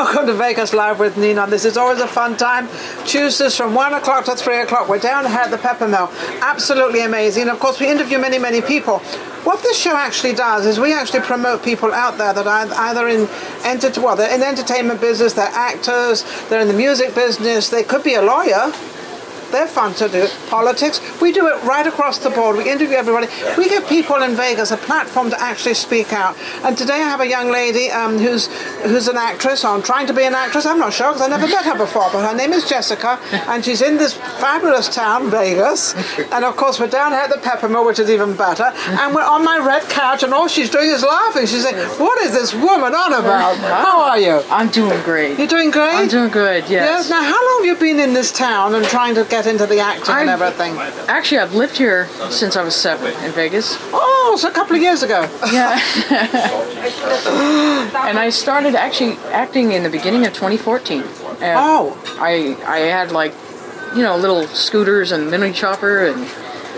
welcome to Vegas Live with Ninon. This is always a fun time. Tuesdays from 1 o'clock to 3 o'clock. We're down here at the Pepper Mill. Absolutely amazing. And of course, we interview many, many people. What this show actually does is we actually promote people out there that are either in they're in the entertainment business, they're actors, they're in the music business, they could be a lawyer. They're fun to do. Politics. We do it right across the board. We interview everybody. We give people in Vegas a platform to actually speak out. And today I have a young lady who's an actress, or trying to be an actress. I'm not sure because I never met her before. But her name is Jessica, and she's in this fabulous town, Vegas. And of course we're down here at the Pepper Mill, which is even better. And we're on my red couch, and all she's doing is laughing. She's saying, "What is this woman on about?" How are you? I'm doing great. You're doing great? I'm doing good, yes. Now, how long have you been in this town and trying to get into the acting and everything? Actually, I've lived here since I was 7 in Vegas. Oh, so a couple of years ago. Yeah. And I started actually acting in the beginning of 2014. And I had little scooters and mini chopper, and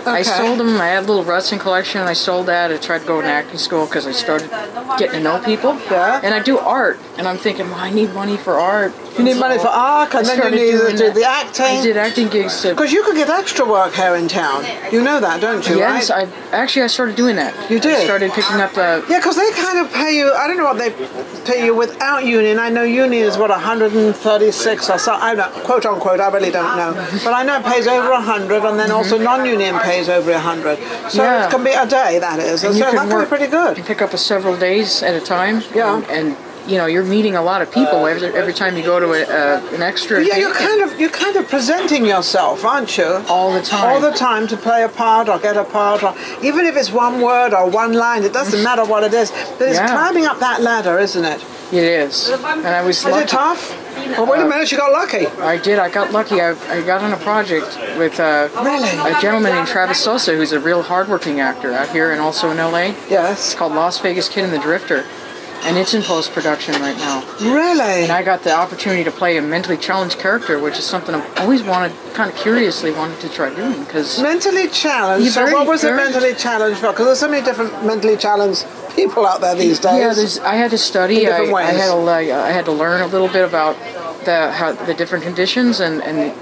I sold them. I had a little Russian collection. I sold that. I tried to go to acting school because I started getting to know people. Yeah. And I do art, and I'm thinking, well, I need money for art. You need money for art, and then you need to do the acting. I did acting gigs. Because you could get extra work here in town. You know that, don't you? Yes, right? I started doing that. You did? I started picking up the... Yeah, because they kind of pay you, I don't know what they pay you without union. I know union is, 136 or so. I don't, quote unquote, I really don't know. But I know it pays over 100, and then also non-union pays over 100. So it can be a day, that is. And so that can be pretty good. You pick up several days at a time. Yeah. And you know, you're meeting a lot of people every time you go to an extra. Yeah, you're kind of presenting yourself, aren't you? All the time. All the time to play a part or get a part, or even if it's one word or one line, it doesn't matter what it is. But it's climbing up that ladder, isn't it? It is. And I was lucky. Is it tough? Well, wait a minute, you got lucky. I did. I got lucky. I got on a project with a gentleman named Travis Sosa, who's a real hardworking actor out here and also in LA. Yes. It's called Las Vegas Kid and the Drifter. And it's in post-production right now. Really? And I got the opportunity to play a mentally challenged character, which is something I've always kind of curiously wanted to try doing. Cause mentally challenged? So what was it mentally challenged for? Because there's so many different mentally challenged people out there these days. Yeah, I had to study. I had to learn a little bit about the different conditions and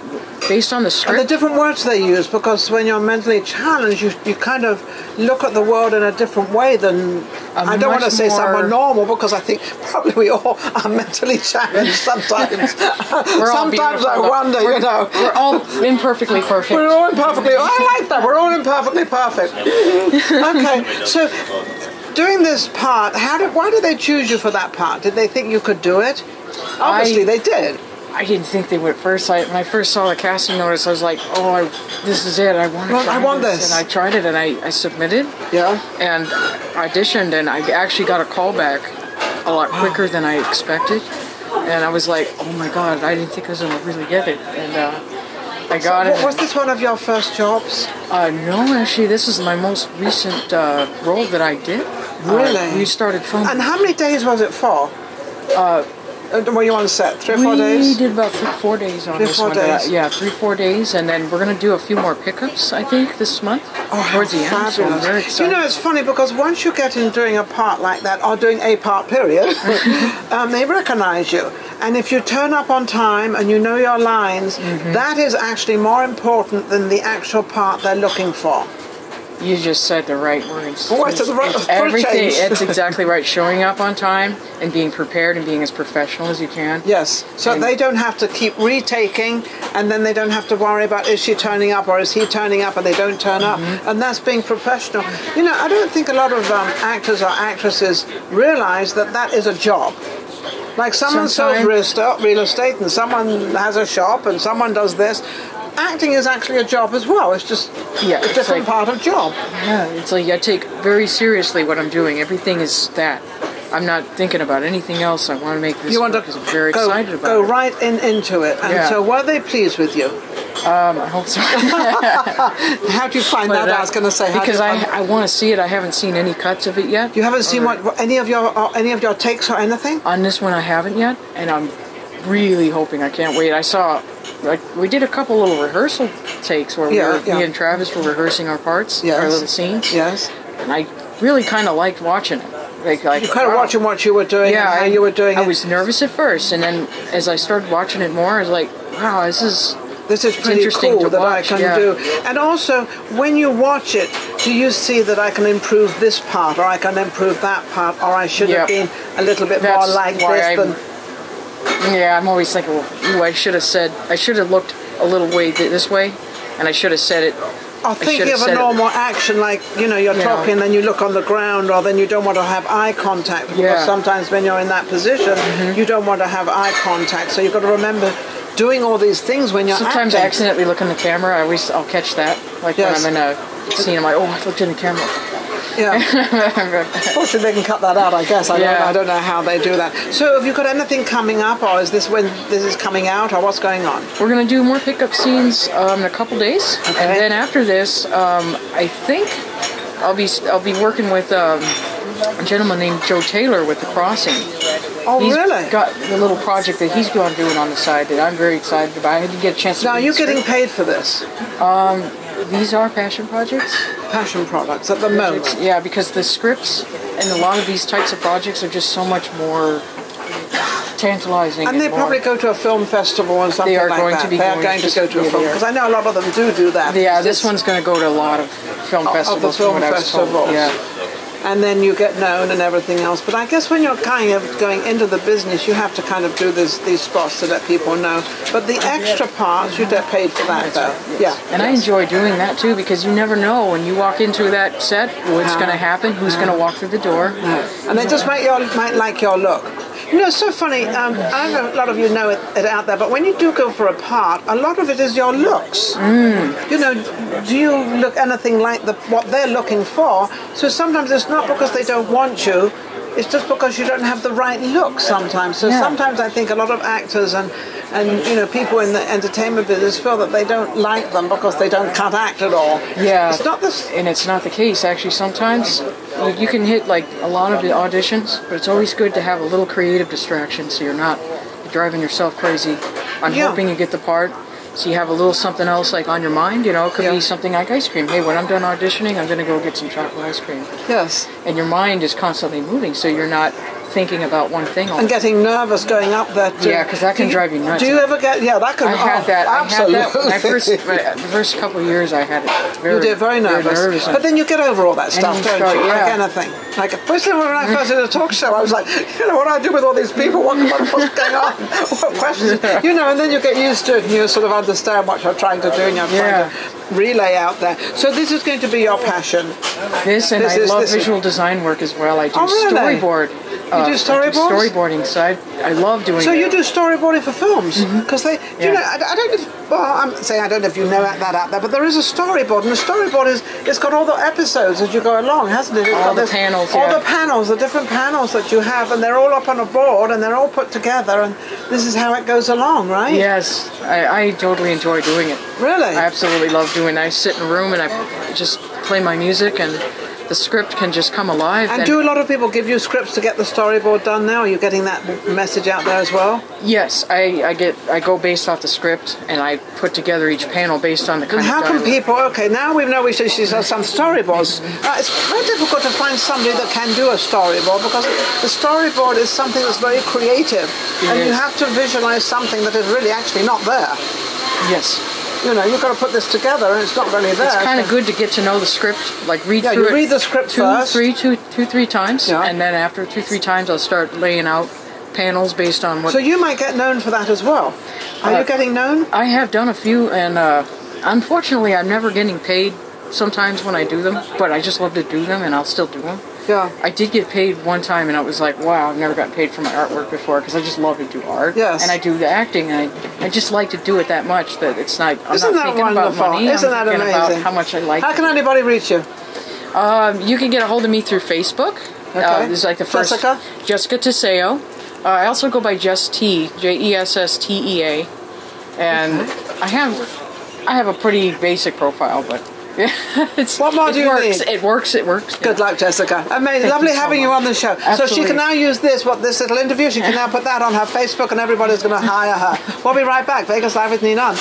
based on the script. And the different words they use, because when you're mentally challenged, you kind of look at the world in a different way than, I don't want to say someone normal, because I think probably we all are mentally challenged sometimes. Sometimes I wonder, We're all imperfectly perfect. We're all imperfectly, I like that, we're all imperfectly perfect. Okay, so doing this part, why did they choose you for that part? Did they think you could do it? Obviously they did. I didn't think they would at first. When I first saw the casting notice, I was like, "Oh, this is it. I want this." And I tried it, and I submitted. Yeah. And auditioned, and I actually got a call back a lot quicker than I expected. And I was like, "Oh my God, I didn't think I was going to really get it." And I got it. Was this one of your first jobs? No, actually, this is my most recent role that I did. Really? We started filming. And how many days was it for? Were you on set? 3 or 4 days? We did about 4 days on this one. 3 or 4 days, and then we're going to do a few more pickups, I think, this month. Towards the end, so I'm very excited. You know, it's funny, because once you get in doing a part like that, or doing a part, period, they recognize you. And if you turn up on time and you know your lines, that is actually more important than the actual part they're looking for. You just said the right words. Everything. It's exactly right. Showing up on time and being prepared and being as professional as you can. Yes. So they don't have to keep retaking, and then they don't have to worry about, is she turning up or is he turning up, and they don't turn up. And that's being professional. You know, I don't think a lot of actors or actresses realize that that is a job. Like someone sells real estate, and someone has a shop, and someone does this. Acting is actually a job as well. It's just a different part of job. Yeah, it's like I take very seriously what I'm doing. Everything is that. I'm not thinking about anything else. I want to make this work because I'm very excited about it. Go right into it. And so were they pleased with you? I hope so. How do you find that? I was going to say, because I want to see it. I haven't seen any cuts of it yet. You haven't seen any of your takes or anything? On this one, I haven't yet, and I'm really hoping. I can't wait. I saw, we did a couple little rehearsal takes where me and Travis were rehearsing our parts, our little scenes. Yes. And I really kind of liked watching it. like you kind of watching what you were doing, and how you were doing it. I was nervous at first, and then as I started watching it more, I was like, wow, this is pretty cool that I can do. And also, when you watch it, do you see that I can improve this part, or I can improve that part, or I should have been a little bit more like this than... Yeah, I'm always thinking, ooh, I should have looked a little way this way, and I should have said it. Or thinking of a normal action, like, you know, you're talking and you look on the ground, or then you don't want to have eye contact, because sometimes when you're in that position, you don't want to have eye contact. So you've got to remember doing all these things when you're Sometimes acting. I accidentally look in the camera. I'll catch that. Like when I'm in a scene, I'm like, oh, I looked in the camera. Yeah. Fortunately, they can cut that out, I guess. I don't know how they do that. So have you got anything coming up, or is this when this is coming out, or what's going on? We're going to do more pickup scenes in a couple days. Okay. And then after this, I think I'll be working with a gentleman named Joe Taylor with The Crossing. Oh, he's really? Got the little project that he's going doing on the side that I'm very excited about. I didn't get a chance to. Now, are you getting paid for this? These are passion projects. Passion products at the moment. Yeah, because the scripts and a lot of these types of projects are just so much more tantalizing. And they probably go to a film festival and something like that. They are going to go to a film, because I know a lot of them do that. Yeah, this one's going to go to a lot of film festivals. Of the film festivals. Yeah. And then you get known and everything else. But I guess when you're kind of going into the business, you have to kind of do these spots to let people know. But the extra parts, you get paid for that, though. Yeah. And I enjoy doing that, too, because you never know when you walk into that set what's going to happen, who's going to walk through the door. And they just might like your look. You know, it's so funny. I don't know, a lot of you know it out there, but when you do go for a part, a lot of it is your looks. You know, do you look anything like what they're looking for? So sometimes it's not because they don't want you, it's just because you don't have the right look sometimes. So sometimes I think a lot of actors and you know, people in the entertainment business feel that they don't like them because they don't cut act at all. Yeah, it's not this, and it's not the case. Actually, sometimes you can hit like a lot of the auditions, but it's always good to have a little creative distraction so you're not driving yourself crazy. I'm hoping you get the part. So you have a little something else like on your mind, you know, it could be something like ice cream. Hey, when I'm done auditioning, I'm going to go get some chocolate ice cream. Yes. And your mind is constantly moving, so you're not thinking about one thing all and getting nervous going up there too. Yeah, because that can drive you nuts. Do you ever get, that can, I had that. Absolutely. I had that the first couple of years I had it. You did, very nervous. But then you get over all that stuff, don't you? Like anything. Like, especially when I first did a talk show, I was like, you know, what do I do with all these people? What's going on? What questions? You know, and then you get used to it and you sort of understand what you're trying to do and you're trying to relay out there. So this is going to be your passion. I love visual design work as well. I do storyboard. You do storyboards? Storyboarding, so I love doing. So you do storyboarding for films, because they, you know, I don't know. I'm saying I don't know if you know that out there, but there is a storyboard, and the storyboard it's got all the episodes as you go along, hasn't it? All the panels, all the panels, the different panels that you have, and they're all up on a board, and they're all put together, and this is how it goes along, right? Yes, I totally enjoy doing it. Really? I absolutely love doing it. I sit in a room and I just play my music, and the script can just come alive. And do a lot of people give you scripts to get the storyboard done now? Are you getting that message out there as well? Yes, I go based off the script, and I put together each panel based on the kind of dialogue. How can people, okay, now we know we should see some storyboards. It's very difficult to find somebody that can do a storyboard, because the storyboard is something that's very creative, and you have to visualize something that is really actually not there. Yes. You know, you've got to put this together, and it's not really there. It's kind of good to get to know the script, like read through it. You read the script first. Two, three times, and then after 2-3 times, I'll start laying out panels based on what. So you might get known for that as well. Are you getting known? I have done a few, and unfortunately, I'm never getting paid sometimes when I do them, but I just love to do them, and I'll still do them. Yeah. I did get paid one time, and I was like, wow, I've never gotten paid for my artwork before, because I just love to do art. Yes. And I do the acting, and I just like to do it that much that it's not, I'm Isn't not that thinking wonderful? about money. Isn't I'm that thinking amazing? about how much I like it. How can anybody reach you? You can get a hold of me through Facebook. Okay. This is like the first. Jessica Tiseo. I also go by Jess T, Jesstea, and I have a pretty basic profile, but what more do you need? It works. Good luck, Jessica. Amazing. Lovely having you on the show. Absolutely. So she can now use this little interview. She can now put that on her Facebook, and everybody's going to hire her. We'll be right back. Vegas Live with Ninon.